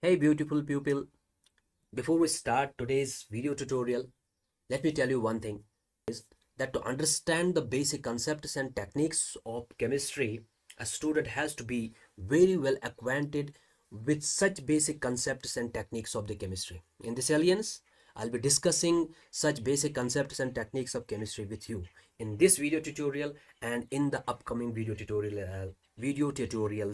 Hey beautiful pupil, before we start today's video tutorial, let me tell you one thing is that to understand the basic concepts and techniques of chemistry, a student has to be very well acquainted with such basic concepts and techniques of the chemistry. In this alliance, I'll be discussing such basic concepts and techniques of chemistry with you in this video tutorial and in the upcoming video tutorials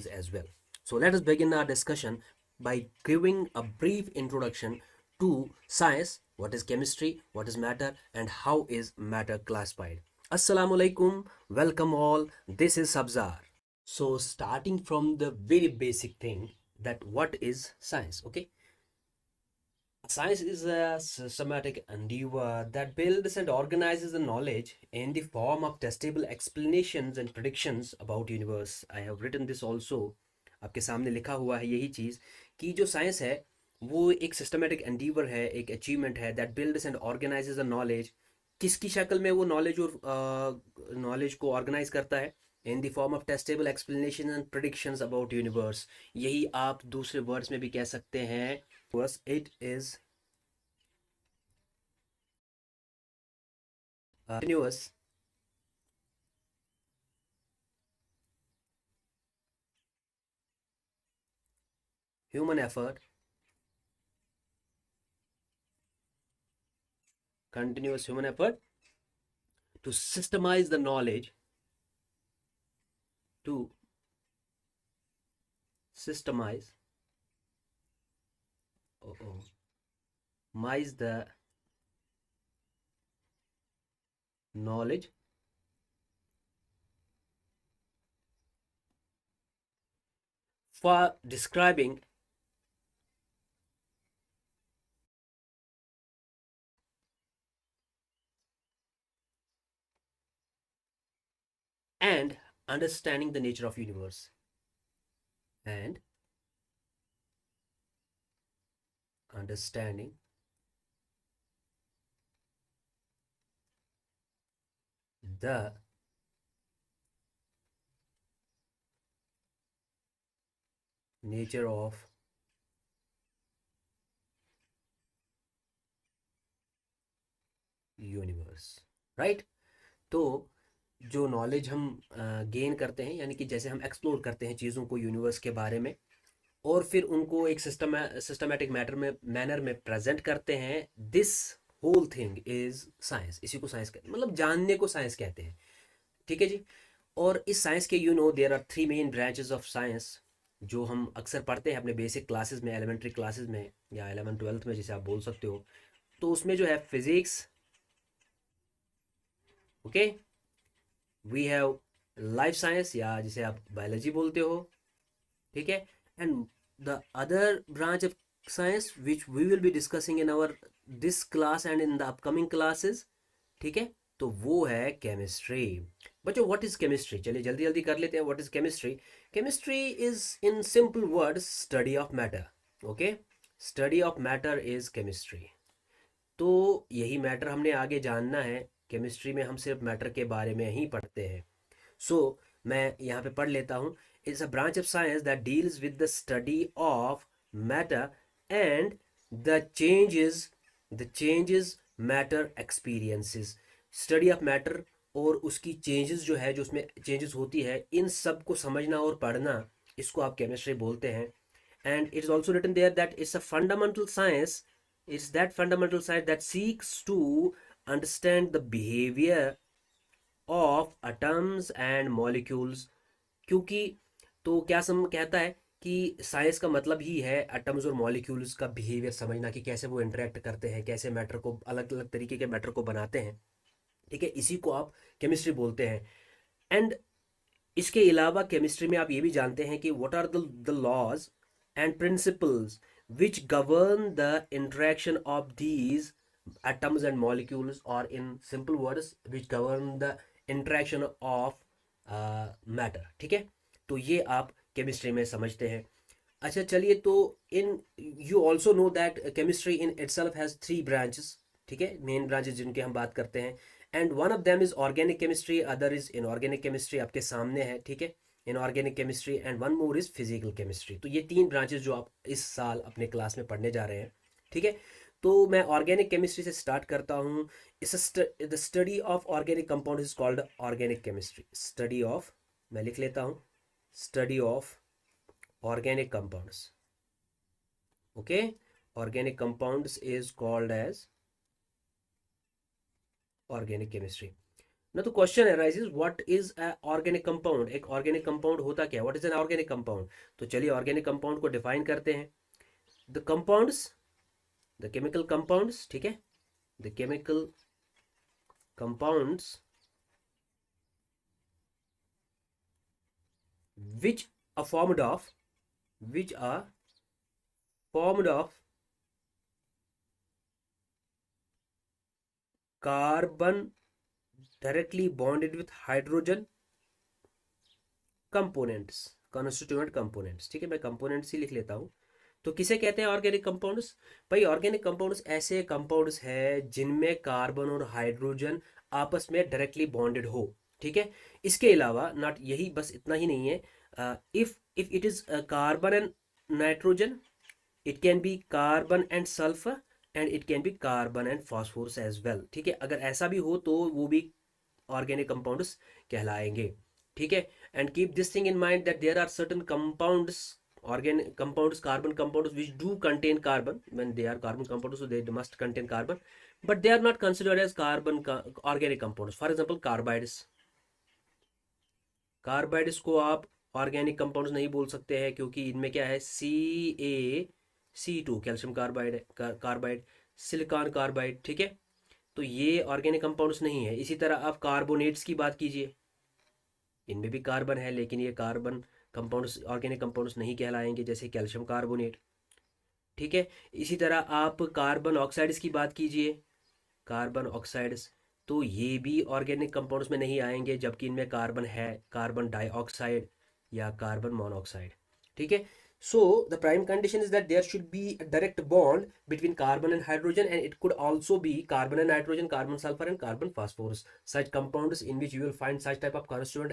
as well. So let us begin our discussion by giving a brief introduction to science, what is chemistry, what is matter, and how is matter classified. Assalamu alaikum, welcome all, this is Sabzar. So starting from the very basic thing, that what is science, okay? Science is a systematic endeavor that builds and organizes the knowledge in the form of testable explanations and predictions about universe. I have written this also. आपके सामने लिखा हुआ है यही चीज़ कि जो science है वो एक सिस्टमेटिक एंडीवर है, एक अचीवमेंट है that builds and organises the knowledge. किसकी शक्ल में वो नॉलेज और नॉलेज को ऑर्गेनाइज करता है? In the form of testable explanation and predictions about universe. यही आप दूसरे वर्ड्स में भी कह सकते हैं. It is a continuous human effort to systemize the knowledge, to systemize the knowledge for describing and understanding the nature of universe and understanding the nature of universe. Right. तो जो नॉलेज हम gain करते हैं, यानी कि जैसे हम explore करते हैं चीज़ों को यूनिवर्स के बारे में और फिर उनको एक सिस्टमेटिक मैनर में प्रेजेंट करते हैं, this whole thing is science. इसी को साइंस कहते हैं, मतलब जानने को साइंस कहते हैं. ठीक है जी. और इस साइंस के there are 3 main branches of science जो हम अक्सर पढ़ते हैं अपने बेसिक क्लासेस में, एलिमेंट्री क्लासेस में या 11th-12th में जिसे आप बोल सकते हो. तो उसमें जो है physics, okay, we have life science या जिसे आप बायोलॉजी बोलते हो. ठीक है. And the other branch of science which we will be discussing in our this class and in the upcoming classes. ठीक है. तो वो है केमिस्ट्री. बच्चों व्हाट इज केमिस्ट्री? चलिए जल्दी जल्दी कर लेते हैं. What is chemistry? Chemistry is in simple words study of matter. Okay, study of matter is chemistry. तो यही मैटर हमने आगे जानना है. केमिस्ट्री में हम सिर्फ मैटर के बारे में ही पढ़ते हैं. सो मैं यहाँ पे पढ़ लेता हूँ. It's a branch of science that deals with the study of matter and the changes matter experiences. Study of matter और उसकी चेंजेस जो है, जो उसमें चेंजेस होती है, इन सब को समझना और पढ़ना, इसको आप केमिस्ट्री बोलते हैं. And it is also written there that it's a fundamental science. It's that fundamental science that seeks to understand the behavior of atoms and molecules. क्योंकि तो क्या कहता है कि साइंस का मतलब ही है एटम्स और मॉलिक्यूल्स का बिहेवियर समझना, कि कैसे वो इंटरेक्ट करते हैं, कैसे मैटर को, अलग अलग तरीके के मैटर को बनाते हैं. ठीक है. इसी को आप केमिस्ट्री बोलते हैं. एंड इसके अलावा केमिस्ट्री में आप ये भी जानते हैं कि what are the laws and principles which govern the interaction of these atoms and molecules, or in simple words which govern the interaction of matter. ठीक है. तो ये आप केमिस्ट्री में समझते हैं. अच्छा चलिए, तो in you also know that chemistry in itself has 3 branches. ठीक है, मेन ब्रांचेस जिनके हम बात करते हैं. And one of them is organic chemistry, other is inorganic chemistry. आपके सामने है. ठीक है. Inorganic chemistry and one more is physical chemistry. तो ये 3 ब्रांचेस जो आप इस साल अपने क्लास में पढ़ने जा रहे हैं, ठीक है। तो मैं ऑर्गेनिक केमिस्ट्री से स्टार्ट करता हूँ। The study of organic compound is called organic chemistry. Study of, मैं लिख लेता हूँ, study of organic compounds, okay. Organic compounds is called as organic chemistry. ना तो question arises what is a organic compound. एक organic compound होता क्या, what is an organic compound. तो चलिए ऑर्गेनिक कंपाउंड को डिफाइन करते हैं। The compounds, the chemical compounds, ठीक है, the chemical compounds which are formed of, which are formed of carbon directly bonded with hydrogen components, constituent components, ठीक है। मैं components ही लिख लेता हूँ। तो किसे कहते हैं ऑर्गेनिक कंपाउंड्स। भाई ऑर्गेनिक कंपाउंड्स ऐसे कंपाउंड्स है जिनमें कार्बन और हाइड्रोजन आपस में डायरेक्टली बॉन्डेड हो, ठीक है। इसके अलावा नॉट यही बस इतना ही नहीं है, if it is carbon and nitrogen, it can be carbon and sulphur and it can be carbon and phosphorus as well, ठीक है। अगर ऐसा भी हो तो वो भी ऑर्गेनिक कंपाउंड्स कहलाएंगे, ठीक है। And keep this thing in mind that there are certain compounds, organic compounds, carbon compounds which do contain carbon. When they are carbon compounds, so they must contain carbon, but they are not considered as carbon organic compounds. For example, carbides, carbides को आप organic compounds नहीं बोल सकते हैं क्योंकि इनमें क्या है, CaC2 कैल्शियम कार्बाइड है, कार्बाइड, सिलिकॉन कार्बाइड, ठीक है। तो ये ऑर्गेनिक कंपाउंड्स नहीं है। इसी तरह आप कार्बोनेट्स की बात कीजिए, इनमें भी कार्बन है लेकिन ये कार्बन कंपाउंड्स ऑर्गेनिक कंपाउंड्स नहीं कहलाएंगे, जैसे कैल्शियम कार्बोनेट, ठीक है। इसी तरह आप कार्बन ऑक्साइड्स की बात कीजिए, कार्बन ऑक्साइड्स, तो ये भी ऑर्गेनिक कंपाउंड्स में नहीं आएंगे जबकि इनमें कार्बन है, कार्बन डाइऑक्साइड या कार्बन मोनोऑक्साइड, ठीक है। So the prime condition is that there should be a direct bond between carbon and hydrogen, and it could also be carbon and nitrogen, carbon sulfur and carbon phosphorus. Such compounds in which you will find such type of constituent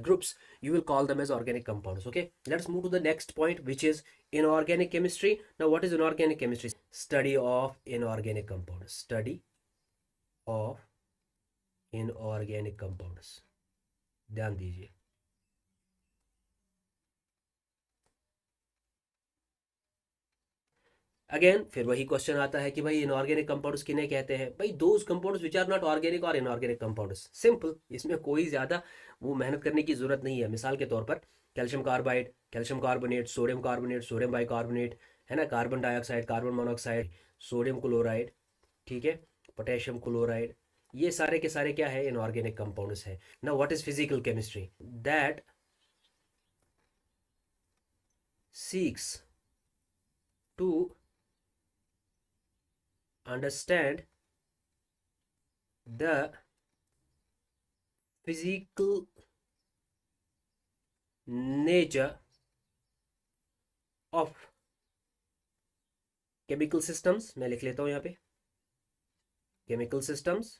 groups, you will call them as organic compounds. Okay, let's move to the next point, which is inorganic chemistry. Now what is inorganic chemistry? Study of inorganic compounds. Study of inorganic compounds. ध्यान दीजिए। Again फिर वही question आता है कि भाई inorganic compounds किन्हें कहते हैं। भाई those compounds which are not organic और इनऑर्गेनिक कंपाउंड्स, सिंपल, इसमें कोई ज़्यादा वो मेहनत करने की ज़रूरत नहीं है। मिसाल के तौर पर calcium carbide, calcium carbonate, sodium bicarbonate, है ना, carbon dioxide, carbon monoxide, sodium chloride, ठीक है, पोटेशियम क्लोराइड, ये सारे के सारे क्या है, इनऑर्गेनिक कंपाउंड्स है ना। What is physical chemistry? That seeks to understand the physical nature of chemical systems। मैं लिख लेता हूं यहां पे केमिकल सिस्टम्स।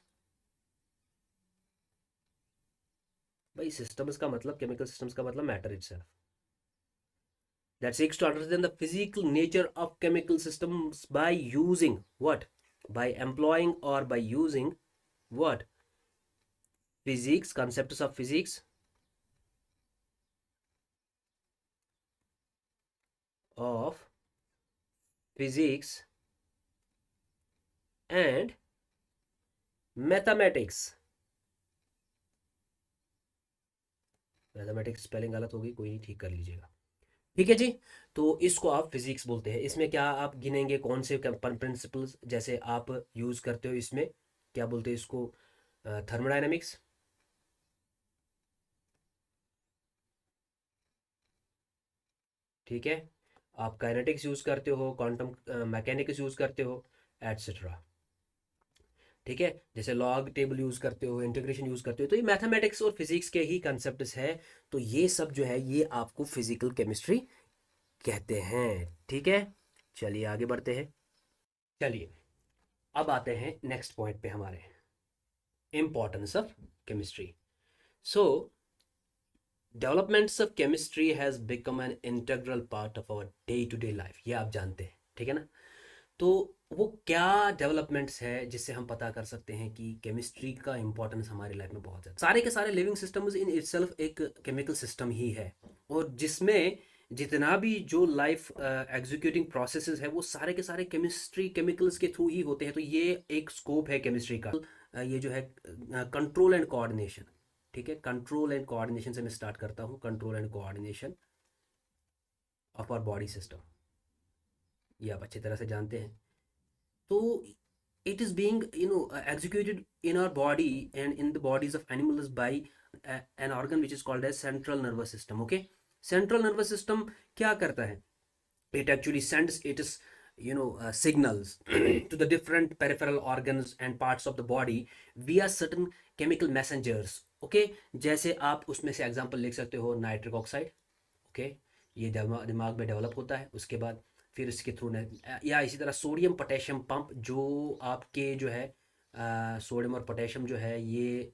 भाई सिस्टम्स का मतलब, केमिकल सिस्टम्स का मतलब matter itself. That seeks to understand the physical nature of chemical systems by using what? By employing or by using what? Physics, concepts of physics, of physics and mathematics। Mathematics spelling गलत होगी, कोई नहीं, ठीक कर लीजिएगा, ठीक है जी। तो इसको आप फिजिक्स बोलते हैं। इसमें क्या आप गिनेंगे, कौन से प्रिंसिपल्स जैसे आप यूज करते हो इसमें, क्या बोलते हैं इसको, थर्मोडायनामिक्स, ठीक है, आप काइनेटिक्स यूज करते हो, क्वांटम मैकेनिक्स यूज करते हो, एटसेट्रा, ठीक है। जैसे लॉग टेबल यूज करते हो, इंटीग्रेशन यूज करते हो, तो ये मैथमेटिक्स और फिजिक्स के ही कंसेप्ट है। तो ये सब जो है ये आपको फिजिकल केमिस्ट्री कहते हैं, ठीक है। चलिए आगे बढ़ते हैं। चलिए अब आते हैं नेक्स्ट पॉइंट पे हमारे, importance of chemistry. So developments of chemistry has become an integral part of our day to day life, ये आप जानते हैं, ठीक है ना। तो वो क्या डेवलपमेंट्स है जिससे हम पता कर सकते हैं कि केमिस्ट्री का इंपॉर्टेंस हमारी लाइफ में बहुत ज़्यादा। सारे के सारे लिविंग सिस्टम्स इन इटसेल्फ एक केमिकल सिस्टम ही है, और जिसमें जितना भी जो लाइफ एग्जीक्यूटिंग प्रोसेसेस है वो सारे के सारे केमिस्ट्री केमिकल्स के थ्रू ही होते हैं। तो ये एक स्कोप है केमिस्ट्री का। ये जो है कंट्रोल एंड कोऑर्डिनेशन, ठीक है, कंट्रोल एंड कोऑर्डिनेशन से मैं स्टार्ट करता हूँ। Control and coordination of our body system, ये आप अच्छी तरह से जानते हैं। तो it is being executed in our body and in the bodies of animals by an organ which is called as central nervous system. Okay, central nervous system क्या करता है? It actually sends its signals to the different peripheral organs and parts of the body via certain chemical messengers. Okay, जैसे आप उसमें से example लिख सकते हो नाइट्रिक ऑक्साइड। ओके, ये दिमाग में डेवलप होता है, उसके बाद फिर इसके थ्रू या इसी तरह सोडियम पोटेशियम पंप, जो आपके जो है सोडियम और पोटेशियम जो है ये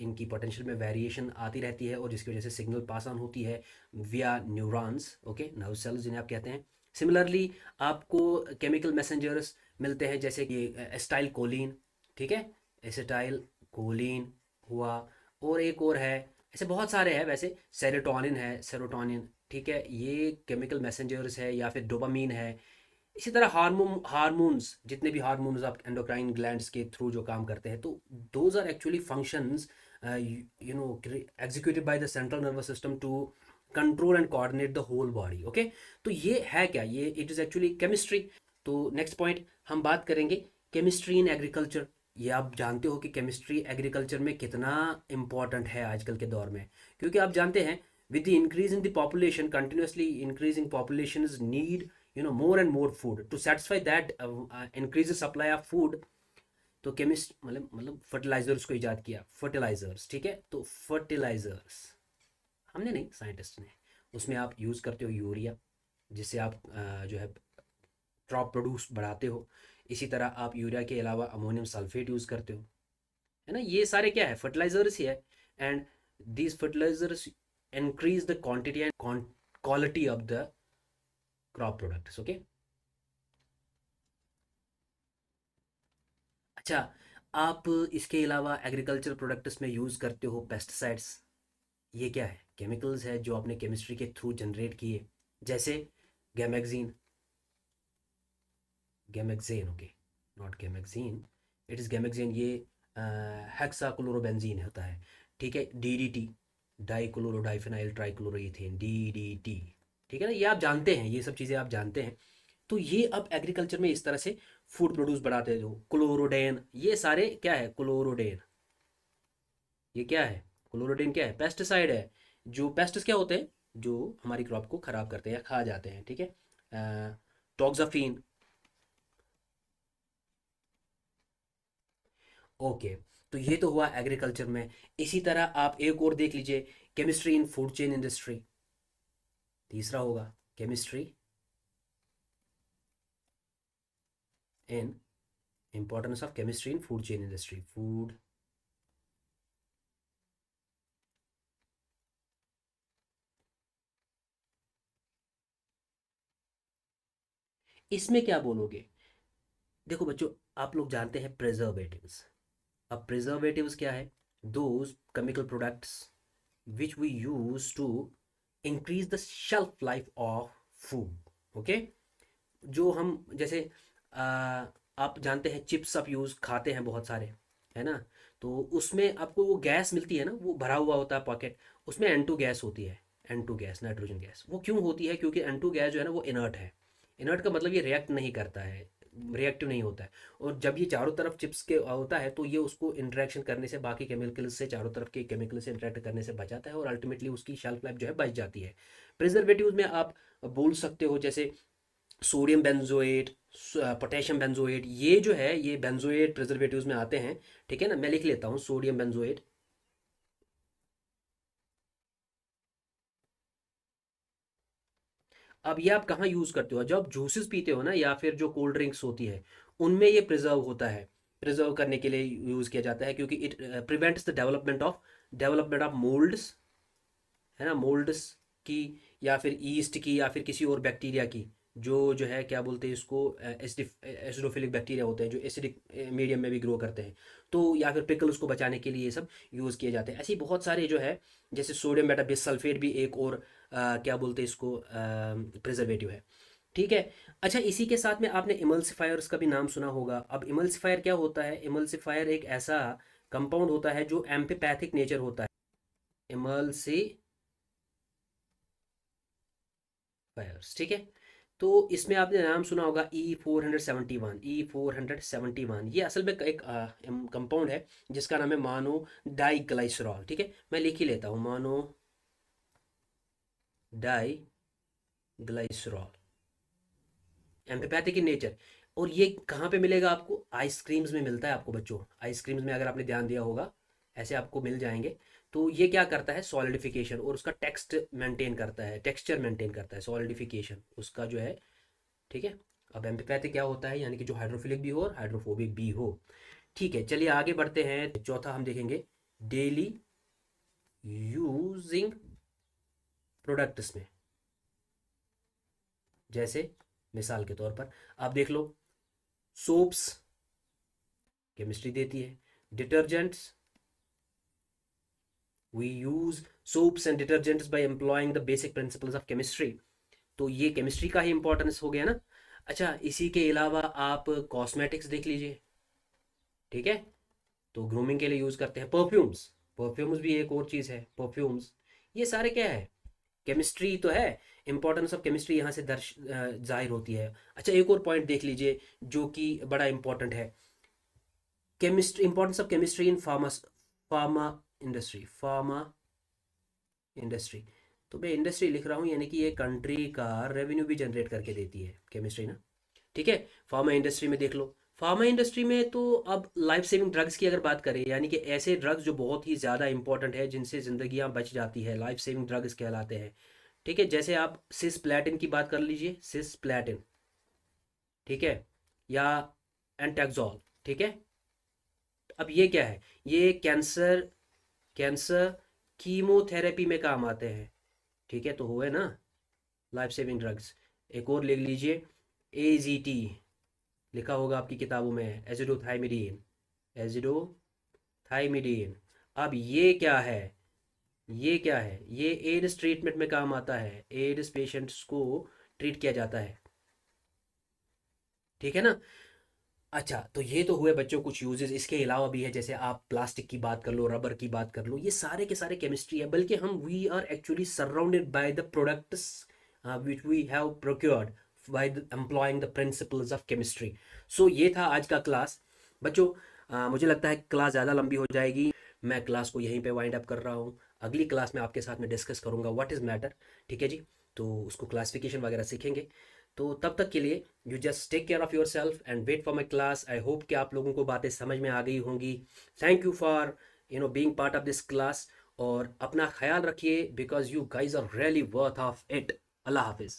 इनकी पोटेंशियल में वेरिएशन आती रहती है, और जिसकी वजह से सिग्नल पास ऑन होती है विया न्यूरॉन्स, ओके, नर्व सेल्स जिन्हें आप कहते हैं। सिमिलरली आपको केमिकल मैसेंजर्स मिलते हैं जैसे कि एसिटाइल कोलिन, ठीक है, एसिटाइल कोलिन हुआ, और एक और है, ऐसे बहुत सारे हैं वैसे, सेरोटोनिन है, सेरोटोनिन, ठीक है, ये केमिकल मैसेंजर्स है, या फिर डोपामीन है। इसी तरह हार्मोन्स, जितने भी हार्मोन्स आप एंडोक्राइन ग्लैंड्स के थ्रू जो काम करते हैं, तो those are actually functions executed by the central nervous system to control and coordinate the whole body. Okay, तो ये है क्या, ये इट इज़ एक्चुअली केमिस्ट्री। तो नेक्स्ट पॉइंट हम बात करेंगे केमिस्ट्री इन एग्रीकल्चर। ये आप जानते हो कि केमिस्ट्री एग्रीकल्चर में कितना इम्पॉर्टेंट है आजकल के दौर में, क्योंकि आप जानते हैं with the increase in the population, continuously increasing populations need more and more food to satisfy that increases supply of food. तो केमिस्ट मतलब फर्टिलाइजर्स को इजाद किया, फर्टिलाइजर्स, ठीक है। तो फर्टिलाइजर्स हमने नहीं, साइंटिस्ट ने। उसमें आप यूज़ करते हो यूरिया, जिससे आप जो है क्रॉप प्रोड्यूस बढ़ाते हो। इसी तरह आप यूरिया के अलावा अमोनियम सल्फेट यूज़ करते हो, है ना। ये सारे क्या है, फर्टिलाइजर्स ही है। And these fertilisers increase the quantity and quality of the crop products. Okay, अच्छा, आप इसके अलावा एग्रीकल्चर प्रोडक्ट्स में यूज़ करते हो पेस्टिसाइड्स। ये क्या है, केमिकल्स है जो आपने केमिस्ट्री के थ्रू जनरेट किए, जैसे गैमेक्जीन, गैमेक्जेन, ओके, नॉट गैमेक्जीन, इट इज़ गैमेक्जेन। ये हेक्साक्लोरोबेंजीन होता है, ठीक है। डीडीटी, डाइक्लोरोडाइफेनाइल ट्राइक्लोरोइथेन, डीडीटी, ठीक है ना, ये आप जानते हैं, ये सब चीज़ें आप जानते हैं। तो ये अब एग्रीकल्चर में इस तरह से फूड प्रोड्यूस बढ़ाते हो। क्लोरोडेन, ये सारे क्या है, क्लोरोडेन, ये क्या है, क्लोरोडेन क्या है, पेस्टिसाइड है। जो पेस्टिस क्या होते हैं, जो हमारी क्रॉप को खराब करते हैं या खा जाते हैं, ठीक है। टॉक्साफिन, ओके। तो ये तो हुआ एग्रीकल्चर में। इसी तरह आप एक और देख लीजिए, chemistry in food chain industry, तीसरा होगा chemistry in importance of chemistry in food chain industry, food इसमें क्या बोलोगे? देखो बच्चों, आप लोग जानते हैं प्रिजर्वेटिव्स। अब प्रिजर्वेटिव्स क्या है, those chemical products which we use to increase the shelf life of food. Okay, जो हम जैसे आप जानते हैं चिप्स आप यूज़ खाते हैं बहुत सारे, है ना। तो उसमें आपको वो गैस मिलती है ना, वो भरा हुआ होता है पॉकेट, उसमें N2 गैस होती है। N2 gas, nitrogen gas. वो क्यों होती है? क्योंकि N2 गैस जो है ना वो इनर्ट है। इनर्ट का मतलब ये रिएक्ट नहीं करता है, रिएक्टिव नहीं होता है। और जब ये चारों तरफ चिप्स के होता है तो ये उसको इंटरेक्शन करने से, बाकी केमिकल से, चारों तरफ के केमिकल से इंटरेक्ट करने से बचाता है, और अल्टीमेटली उसकी शेल्फ लाइफ जो है बच जाती है। प्रिजर्वेटिव्स में आप बोल सकते हो जैसे सोडियम बेंजोएट, पोटेशियम बेंजोएट, ये जो है ये बेंजोएट प्रिजर्वेटिव्स में आते हैं, ठीक है ना। मैं लिख लेता हूँ सोडियम बेंजोएट। अब ये आप कहाँ यूज़ करते हो? जब आप जूसेस पीते हो ना, या फिर जो कोल्ड ड्रिंक्स होती है उनमें ये प्रिजर्व होता है, प्रिजर्व करने के लिए यूज़ किया जाता है, क्योंकि it prevents the development of moulds, है ना, मोल्ड्स की या फिर ईस्ट की या फिर किसी और बैक्टीरिया की, जो है क्या बोलते हैं इसको, एसिडोफिलिक बैक्टीरिया होते हैं जो एसिडिक मीडियम में भी ग्रो करते हैं, तो या फिर पिकल उसको बचाने के लिए ये सब यूज़ किए जाते हैं। ऐसे ही बहुत सारे जो है, जैसे सोडियम बेटाबेस सल्फेट भी एक और क्या बोलते हैं इसको, प्रिजर्वेटिव है। ठीक है। अच्छा, इसी के साथ में आपने इमल्सिफायर्स का भी नाम सुना होगा। अब इमल्सिफायर क्या होता है? इमल्सिफायर एक ऐसा कंपाउंड होता है जो एम्फीपैथिक नेचर होता है। इमल्सिफायर्स, ठीक है। तो इसमें आपने नाम सुना होगा E471। E471 ये असल में एक कंपाउंड है जिसका नाम है मानो डाइग्लाइसरॉल। ठीक है, मैं लिख ही लेता हूँ, मानो डाइग्लाइसरॉल, एम्फीपैथिक इन नेचर। और ये कहाँ पे मिलेगा आपको? आइसक्रीम्स में मिलता है आपको बच्चों। आइसक्रीम्स में अगर आपने ध्यान दिया होगा, ऐसे आपको मिल जाएंगे। तो ये क्या करता है? सॉलिडिफिकेशन और उसका टेक्स्ट मेंटेन करता है, टेक्सचर मेंटेन करता है, सॉलिडिफिकेशन उसका जो है। ठीक है। अब एम्फीपैथिक क्या होता है? यानी कि जो हाइड्रोफिलिक भी हो और हाइड्रोफोबिक भी हो। ठीक है, चलिए आगे बढ़ते हैं। चौथा हम देखेंगे डेली यूजिंग प्रोडक्ट्स में। जैसे मिसाल के तौर पर आप देख लो, सोप्स केमिस्ट्री देती है, detergents, we use soaps and detergents by employing the basic principles of chemistry. तो ये केमिस्ट्री का ही इंपॉर्टेंस हो गया ना। अच्छा, इसी के अलावा आप कॉस्मेटिक्स देख लीजिए। ठीक है, तो ग्रूमिंग के लिए यूज करते हैं परफ्यूम्स। परफ्यूम्स भी एक और चीज है, परफ्यूम्स। ये सारे क्या है? केमिस्ट्री तो है। इंपॉर्टेंस ऑफ केमिस्ट्री यहाँ से जाहिर होती है। अच्छा, एक और पॉइंट देख लीजिए जो कि बड़ा इंपॉर्टेंट है, chemistry, importance of chemistry in pharma industry. Pharma industry, तो मैं इंडस्ट्री लिख रहा हूँ, यानी कि ये कंट्री का रेवेन्यू भी जनरेट करके देती है केमिस्ट्री ना। ठीक है, फार्मा इंडस्ट्री में देख लो। फार्मा इंडस्ट्री में तो अब लाइफ सेविंग ड्रग्स की अगर बात करें, यानी कि ऐसे ड्रग्स जो बहुत ही ज़्यादा इंपॉर्टेंट है, जिनसे जिंदगियां बच जाती है, लाइफ सेविंग ड्रग्स कहलाते हैं। ठीक है, जैसे आप सिस्प्लैटिन की बात कर लीजिए, सिस्प्लैटिन। ठीक है, या एंटाक्सोल। ठीक है। अब ये क्या है? ये कैंसर, कैंसर कीमोथेरेपी में काम आते हैं। ठीक है, तो हुए ना लाइफ सेविंग ड्रग्स। एक और लिख लीजिए, AZT, लिखा होगा आपकी किताबों में, एजिडोथाइमिडीन। एजिडोथाइमिडीन। अब ये क्या है? ये क्या है? ये एड्स ट्रीटमेंट में काम आता है, एड्स पेशेंट्स को ट्रीट किया जाता है। ठीक है ना। अच्छा, तो ये तो हुए बच्चों कुछ यूजेस। इसके अलावा भी है, जैसे आप प्लास्टिक की बात कर लो, रबर की बात कर लो, ये सारे के सारे केमिस्ट्री है। बल्कि हम we are actually surrounded by the products which we have procured by employing the principles of chemistry. So ये था आज का क्लास बच्चों। मुझे लगता है क्लास ज़्यादा लंबी हो जाएगी, मैं क्लास को यहीं पे वाइंड अप कर रहा हूँ। अगली क्लास में आपके साथ में डिस्कस करूँगा व्हाट इज़ मैटर। ठीक है जी, तो उसको क्लासिफिकेशन वगैरह सीखेंगे। तो तब तक के लिए you just take care of yourself and wait for my class. I hope कि आप लोगों को बातें समझ में आ गई होंगी। Thank you for being part of this class. और अपना ख्याल रखिए, because you guys are really worth of it. अल्लाह हाफिज़।